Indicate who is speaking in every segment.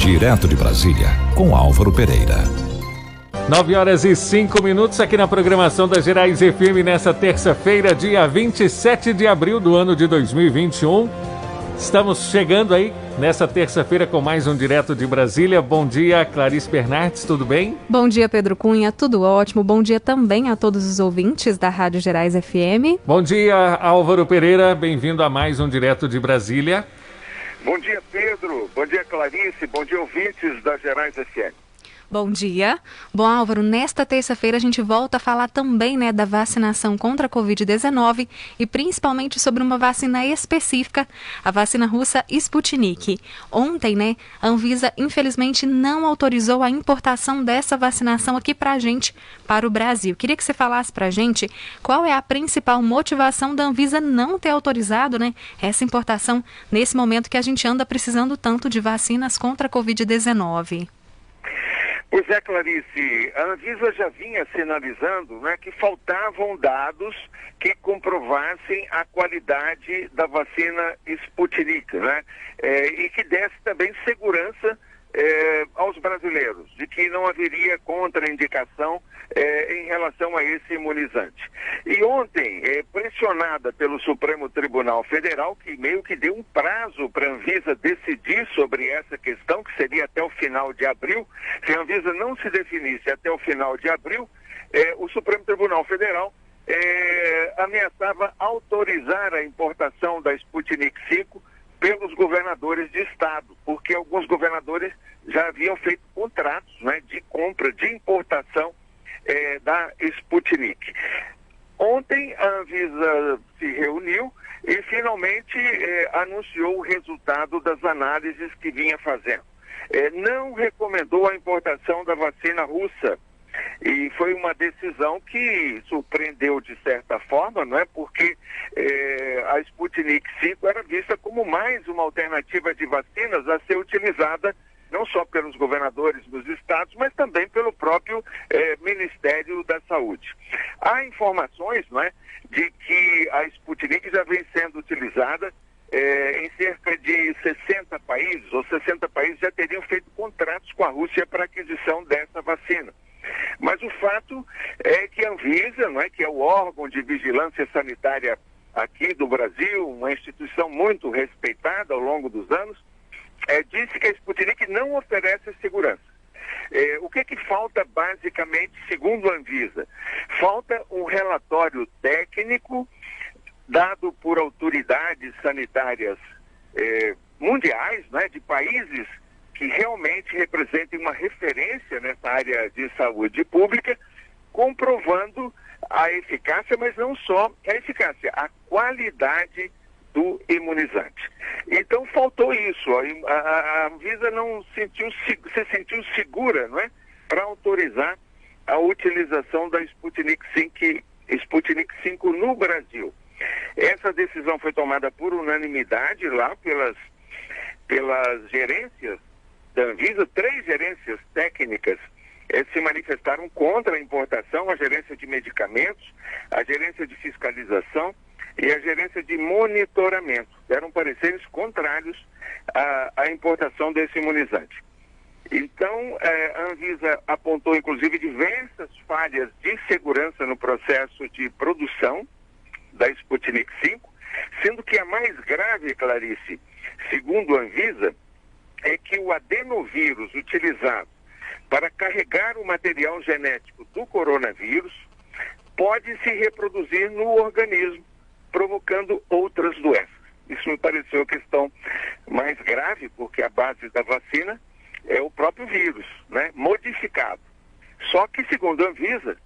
Speaker 1: Direto de Brasília, com Álvaro Pereira.
Speaker 2: 9h05 aqui na programação da Gerais FM nessa terça-feira, dia 27 de abril do ano de 2021. Estamos chegando aí nessa terça-feira com mais um Direto de Brasília. Bom dia, Clarice Bernardes, tudo bem?
Speaker 3: Bom dia, Pedro Cunha, tudo ótimo. Bom dia também a todos os ouvintes da Rádio Gerais FM.
Speaker 2: Bom dia, Álvaro Pereira, bem-vindo a mais um Direto de Brasília.
Speaker 4: Bom dia, Pedro. Bom dia, Clarice. Bom dia, ouvintes da Gerais FM.
Speaker 3: Bom dia. Bom, Álvaro, nesta terça-feira a gente volta a falar também, da vacinação contra a Covid-19 e principalmente sobre uma vacina específica, a vacina russa Sputnik. Ontem, a Anvisa infelizmente não autorizou a importação dessa vacinação aqui pra gente, para o Brasil. Queria que você falasse pra gente qual é a principal motivação da Anvisa não ter autorizado, essa importação nesse momento que a gente anda precisando tanto de vacinas contra a Covid-19.
Speaker 4: Pois é, Clarice, a Anvisa já vinha sinalizando que faltavam dados que comprovassem a qualidade da vacina Sputnik, e que desse também segurança aos brasileiros, de que não haveria contraindicação em relação a esse imunizante. E ontem, pressionada pelo Supremo Tribunal Federal, que meio que deu um prazo para a Anvisa decidir sobre essa questão, que seria até o final de abril, se a Anvisa não se definisse até o final de abril, o Supremo Tribunal Federal ameaçava autorizar a importação da Sputnik 5 pelos governadores de estado, porque alguns governadores já haviam feito contratos de compra, de importação da Sputnik. Ontem a Anvisa se reuniu e finalmente anunciou o resultado das análises que vinha fazendo. Não recomendou a importação da vacina russa. E foi uma decisão que surpreendeu de certa forma, porque a Sputnik 5 era vista como mais uma alternativa de vacinas a ser utilizada não só pelos governadores dos estados, mas também pelo próprio Ministério da Saúde. Há informações de que a Sputnik já vem sendo utilizada em cerca de 60 países, ou 60 países já teriam feito contratos com a Rússia para aquisição dessa vacina. Mas o fato é que a Anvisa, que é o órgão de vigilância sanitária aqui do Brasil, uma instituição muito respeitada ao longo dos anos, disse que a Sputnik não oferece segurança. O que falta basicamente, segundo a Anvisa? Falta um relatório técnico dado por autoridades sanitárias mundiais, de países que realmente representem uma referência nessa área de saúde pública, comprovando a eficácia, mas não só a eficácia, a qualidade do imunizante. Então faltou isso, a Anvisa não se sentiu segura, para autorizar a utilização da Sputnik 5 no Brasil. Essa decisão foi tomada por unanimidade lá pelas gerências da Anvisa. 3 gerências técnicas se manifestaram contra a importação: a gerência de medicamentos, a gerência de fiscalização e a gerência de monitoramento. Deram pareceres contrários à importação desse imunizante. Então, a Anvisa apontou inclusive diversas falhas de segurança no processo de produção da Sputnik 5, sendo que a mais grave, Clarice, segundo a Anvisa, é que o adenovírus utilizado para carregar o material genético do coronavírus pode se reproduzir no organismo, provocando outras doenças. Isso me pareceu a questão mais grave, porque a base da vacina é o próprio vírus, modificado. Só que, segundo a Anvisa,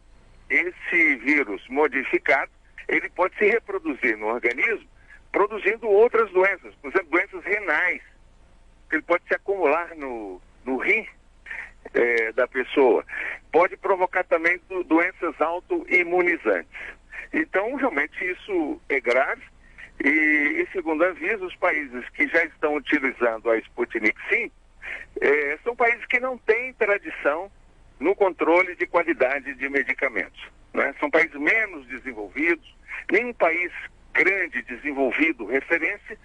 Speaker 4: esse vírus modificado, ele pode se reproduzir no organismo, produzindo outras doenças, por exemplo, doenças renais. Ele pode se acumular no rim da pessoa. Pode provocar também doenças autoimunizantes. Então, realmente, isso é grave. E segundo a Anvisa, os países que já estão utilizando a Sputnik 5 são países que não têm tradição no controle de qualidade de medicamentos. São países menos desenvolvidos. Nenhum país grande, desenvolvido, referência,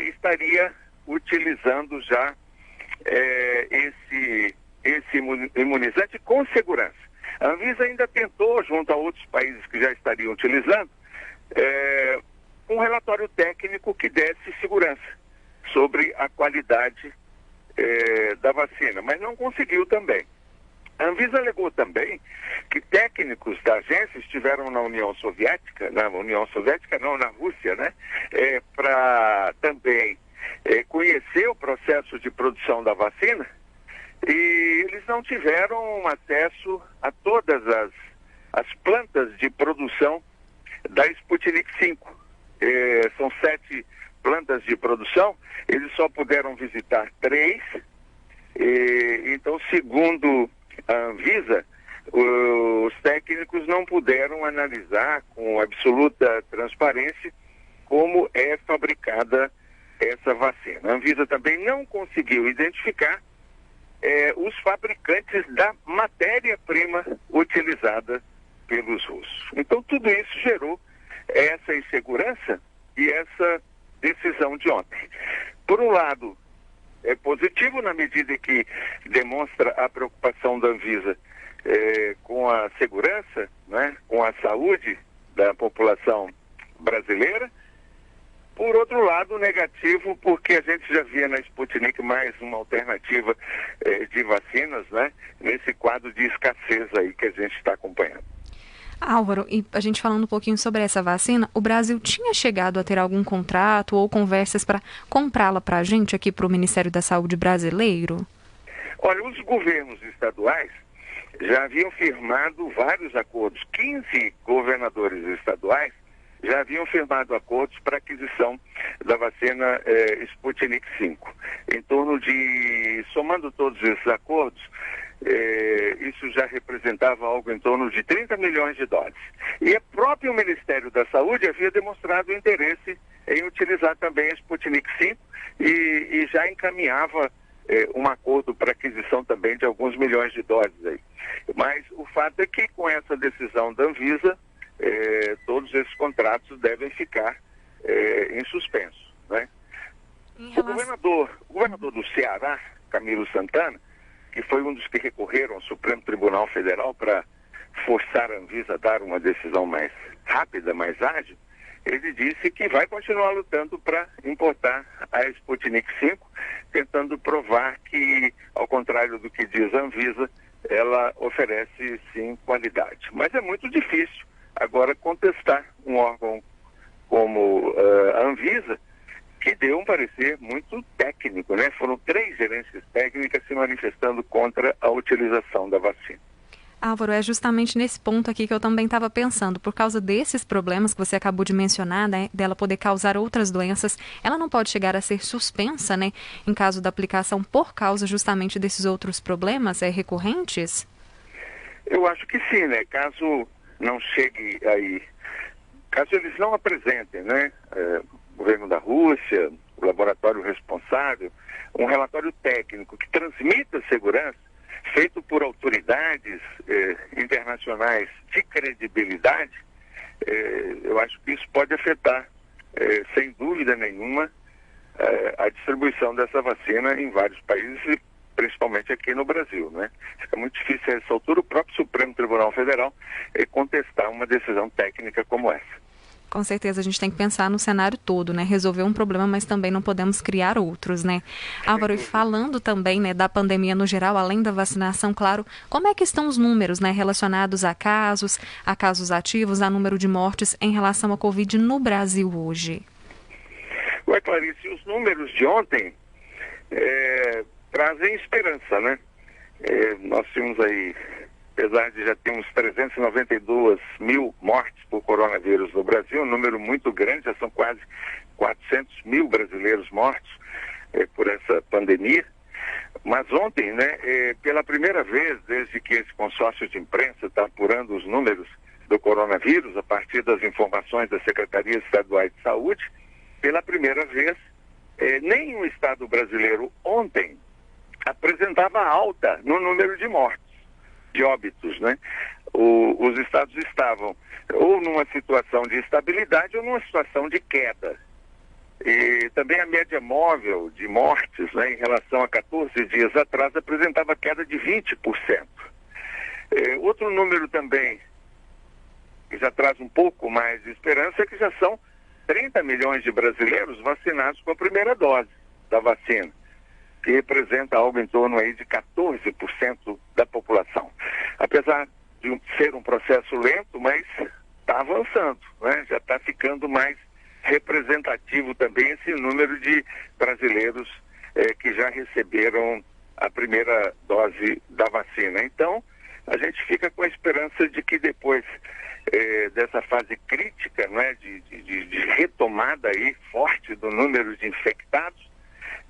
Speaker 4: estaria utilizando já esse imunizante com segurança. A Anvisa ainda tentou, junto a outros países que já estariam utilizando, um relatório técnico que desse segurança sobre a qualidade da vacina, mas não conseguiu também. A Anvisa alegou também que técnicos da agência estiveram na Rússia, né, para também conhecer o processo de produção da vacina, e eles não tiveram acesso a todas as plantas de produção da Sputnik V. São 7 plantas de produção, eles só puderam visitar 3. Então, segundo a Anvisa, os técnicos não puderam analisar com absoluta transparência como é fabricada essa vacina. A Anvisa também não conseguiu identificar os fabricantes da matéria-prima utilizada pelos russos. Então, tudo isso gerou essa insegurança e essa decisão de ontem. Por um lado, é positivo na medida que demonstra a preocupação da Anvisa com a segurança, né, com a saúde da população brasileira. Por outro lado, negativo, porque a gente já via na Sputnik mais uma alternativa de vacinas, né, nesse quadro de escassez aí que a gente está acompanhando.
Speaker 3: Álvaro, e a gente falando um pouquinho sobre essa vacina, o Brasil tinha chegado a ter algum contrato ou conversas para comprá-la para a gente aqui para o Ministério da Saúde brasileiro?
Speaker 4: Olha, os governos estaduais já haviam firmado vários acordos. 15 governadores estaduais já haviam firmado acordos para aquisição da vacina Sputnik V. Em torno de, somando todos esses acordos, isso já representava algo em torno de 30 milhões de doses. E o próprio Ministério da Saúde havia demonstrado interesse em utilizar também a Sputnik V e já encaminhava um acordo para aquisição também de alguns milhões de doses aí. Mas o fato é que com essa decisão da Anvisa, todos esses contratos devem ficar em suspenso, né? O governador do Ceará, Camilo Santana, que foi um dos que recorreram ao Supremo Tribunal Federal para forçar a Anvisa a dar uma decisão mais rápida, mais ágil, ele disse que vai continuar lutando para importar a Sputnik V, tentando provar que, ao contrário do que diz a Anvisa, ela oferece sim qualidade. Mas é muito difícil agora contestar um órgão como a Anvisa, que deu um parecer muito técnico, né? Foram 3 gerências técnicas se manifestando contra a utilização da vacina.
Speaker 3: Álvaro, é justamente nesse ponto aqui que eu também estava pensando. Por causa desses problemas que você acabou de mencionar, né, dela poder causar outras doenças, ela não pode chegar a ser suspensa, né, em caso da aplicação por causa justamente desses outros problemas recorrentes?
Speaker 4: Eu acho que sim, né? Caso não chegue aí, caso eles não apresentem, né, o governo da Rússia, o laboratório responsável, um relatório técnico que transmita segurança, feito por autoridades internacionais de credibilidade, eu acho que isso pode afetar, sem dúvida nenhuma, a distribuição dessa vacina em vários países, e principalmente aqui no Brasil, né? Fica muito difícil a essa altura o próprio Supremo Tribunal Federal contestar uma decisão técnica como essa.
Speaker 3: Com certeza a gente tem que pensar no cenário todo, né? Resolver um problema, mas também não podemos criar outros, né? Álvaro, e falando também, né, da pandemia no geral, além da vacinação, claro, como é que estão os números, né, relacionados a casos ativos, a número de mortes em relação à Covid no Brasil hoje?
Speaker 4: Ué, Clarice, os números de ontem trazem esperança, né? Nós tínhamos aí, apesar de já termos 392 mil mortes por coronavírus no Brasil, um número muito grande, já são quase 400 mil brasileiros mortos por essa pandemia. Mas ontem, né, pela primeira vez, desde que esse consórcio de imprensa está apurando os números do coronavírus, a partir das informações das Secretarias Estaduais de Saúde, pela primeira vez, nenhum estado brasileiro ontem apresentava alta no número de mortes, de óbitos, né? Os estados estavam ou numa situação de estabilidade ou numa situação de queda. E também a média móvel de mortes, né, em relação a 14 dias atrás, apresentava queda de 20%. Outro número também, que já traz um pouco mais de esperança, é que já são 30 milhões de brasileiros vacinados com a primeira dose da vacina, que representa algo em torno aí de 14% da população. Apesar de ser um processo lento, mas está avançando, né? Já está ficando mais representativo também esse número de brasileiros que já receberam a primeira dose da vacina. Então, a gente fica com a esperança de que depois dessa fase crítica, né, de retomada aí forte do número de infectados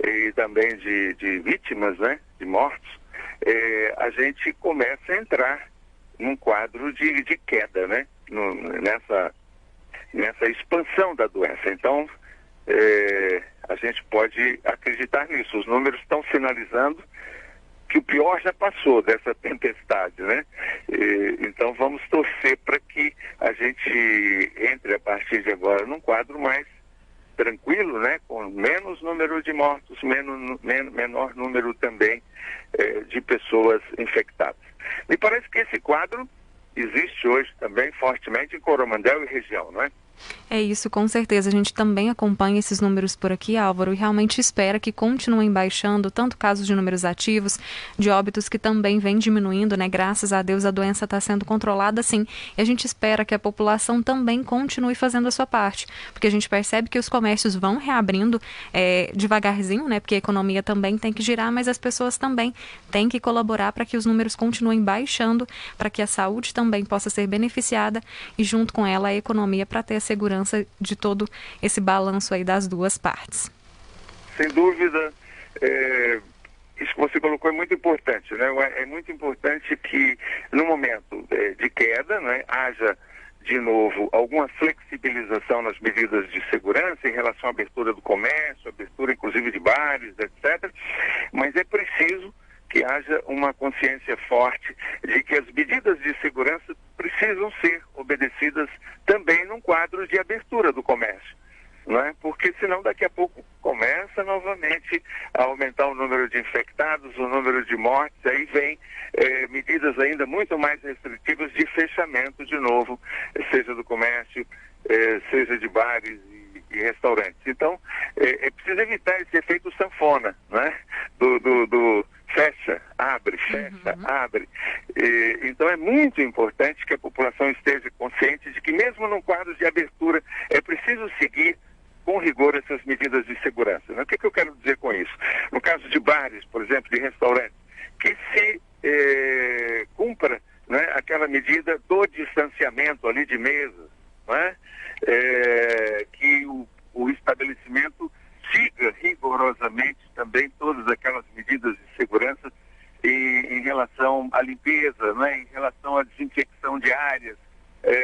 Speaker 4: e também de vítimas, né, de mortos, a gente começa a entrar num quadro de queda, né, nessa expansão da doença. Então, a gente pode acreditar nisso. Os números estão sinalizando que o pior já passou dessa tempestade, né? Então, vamos torcer para que a gente entre a partir de agora num quadro mais tranquilo, né? Com menos número de mortos, menor número também de pessoas infectadas. Me parece que esse quadro existe hoje também fortemente em Coromandel e região, não é?
Speaker 3: É isso, com certeza. A gente também acompanha esses números por aqui, Álvaro, e realmente espera que continuem baixando, tanto casos de números ativos, de óbitos que também vem diminuindo, né? Graças a Deus a doença está sendo controlada, sim. E a gente espera que a população também continue fazendo a sua parte, porque a gente percebe que os comércios vão reabrindo devagarzinho, né? Porque a economia também tem que girar, mas as pessoas também têm que colaborar para que os números continuem baixando, para que a saúde também possa ser beneficiada e junto com ela a economia para ter a segurança de todo esse balanço aí das duas partes.
Speaker 4: Sem dúvida, isso que você colocou é muito importante, né? É muito importante que no momento de queda, né, haja de novo alguma flexibilização nas medidas de segurança em relação à abertura do comércio, abertura inclusive de bares, etc. Mas é preciso que haja uma consciência forte de que as medidas de segurança precisam ser obedecidas também num quadro de abertura do comércio, não é? Porque senão daqui a pouco começa novamente a aumentar o número de infectados, o número de mortes, aí vem medidas ainda muito mais restritivas de fechamento de novo, seja do comércio, seja de bares e restaurantes. Então, é preciso evitar esse efeito sanfona, né? Do fecha, abre, fecha, abre. Então é muito importante que a população esteja consciente de que mesmo num quadro de abertura é preciso seguir com rigor essas medidas de segurança. O que eu quero dizer com isso? No caso de bares, por exemplo, de restaurantes, que se cumpra, né, aquela medida do distanciamento ali de mesas, né, que o estabelecimento siga rigorosamente também todas aquelas medidas de segurança em relação à limpeza, né, em relação à desinfecção de áreas,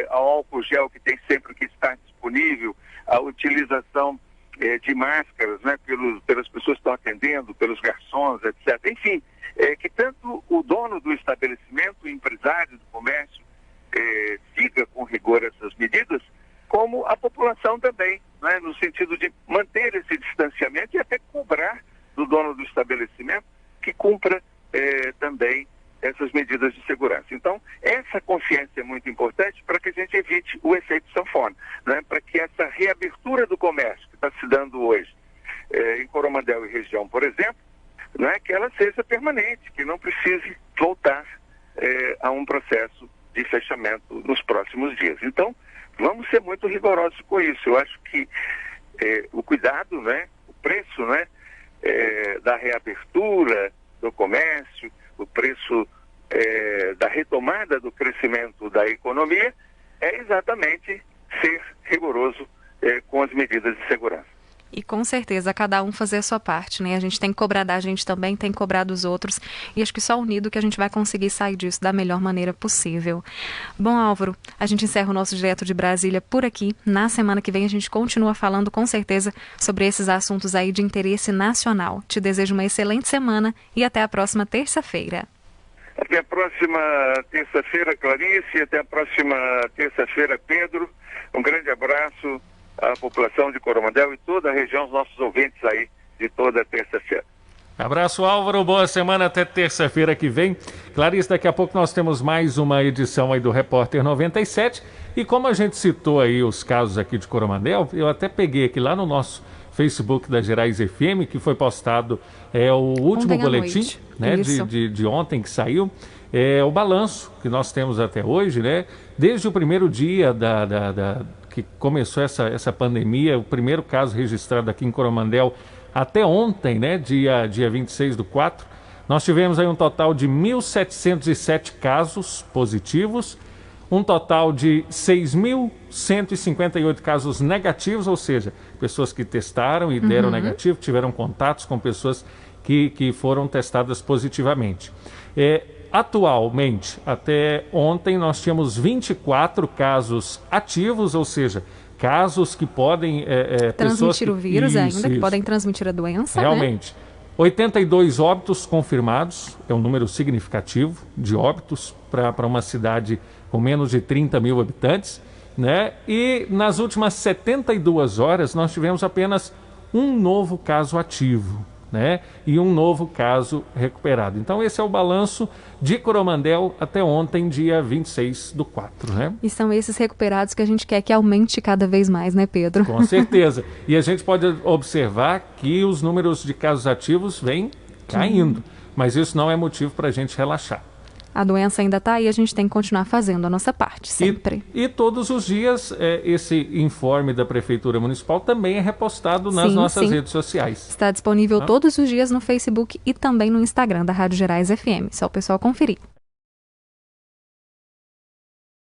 Speaker 4: ao álcool gel que tem sempre que estar disponível, a utilização de máscaras, né, pelas pessoas que estão atendendo, pelos garçons, etc. Enfim, que tanto o dono do estabelecimento, o empresário do comércio, siga com rigor essas medidas, como a população também, né, no sentido de manter esse distanciamento e até cobrar do dono do estabelecimento que cumpra também essas medidas de segurança. Então, essa consciência é muito importante para que a gente evite o efeito sanfona, né, para que essa reabertura do comércio que está se dando hoje em Coromandel e região, por exemplo, né, que ela seja permanente, que não precise voltar a um processo de fechamento nos próximos dias. Então, vamos ser muito rigorosos com isso. Eu acho que o cuidado, né, o preço, né, da reabertura do comércio, o preço da retomada do crescimento da economia é exatamente ser rigoroso com as medidas de segurança.
Speaker 3: E com certeza, cada um fazer a sua parte, né? A gente tem que cobrar da gente também, tem que cobrar dos outros. E acho que só unido que a gente vai conseguir sair disso da melhor maneira possível. Bom, Álvaro, a gente encerra o nosso Direto de Brasília por aqui. Na semana que vem a gente continua falando com certeza sobre esses assuntos aí de interesse nacional. Te desejo uma excelente semana e até a próxima terça-feira.
Speaker 4: Até a próxima terça-feira, Clarice. Até a próxima terça-feira, Pedro. Um grande abraço a população de Coromandel e toda a região, os nossos ouvintes aí de toda terça-feira.
Speaker 2: Abraço, Álvaro, boa semana, até terça-feira que vem. Clarice, daqui a pouco nós temos mais uma edição aí do Repórter 97, e como a gente citou aí os casos aqui de Coromandel, eu até peguei aqui lá no nosso Facebook da Gerais FM, que foi postado o último boletim, né, de ontem que saiu, o balanço que nós temos até hoje, né, desde o primeiro dia que começou essa pandemia, o primeiro caso registrado aqui em Coromandel, até ontem, né, dia 26/4, nós tivemos aí um total de 1.707 casos positivos, um total de 6.158 casos negativos, ou seja, pessoas que testaram e deram negativo, tiveram contatos com pessoas que foram testadas positivamente. Atualmente, até ontem, nós tínhamos 24 casos ativos, ou seja, casos que podem...
Speaker 3: transmitir o vírus ainda, que podem transmitir a doença,
Speaker 2: realmente. Né? 82 óbitos confirmados, é um número significativo de óbitos para uma cidade com menos de 30 mil habitantes, né? E nas últimas 72 horas nós tivemos apenas um novo caso ativo, né? E um novo caso recuperado. Então esse é o balanço de Coromandel até ontem, dia 26/4, né?
Speaker 3: E são esses recuperados que a gente quer que aumente cada vez mais, né, Pedro?
Speaker 2: Com certeza. E a gente pode observar que os números de casos ativos vêm caindo, mas isso não é motivo para a gente relaxar.
Speaker 3: A doença ainda está aí, a gente tem que continuar fazendo a nossa parte, sempre.
Speaker 2: E todos os dias, esse informe da Prefeitura Municipal também é repostado nas nossas redes sociais.
Speaker 3: Está disponível todos os dias no Facebook e também no Instagram da Rádio Gerais FM. Só o pessoal conferir.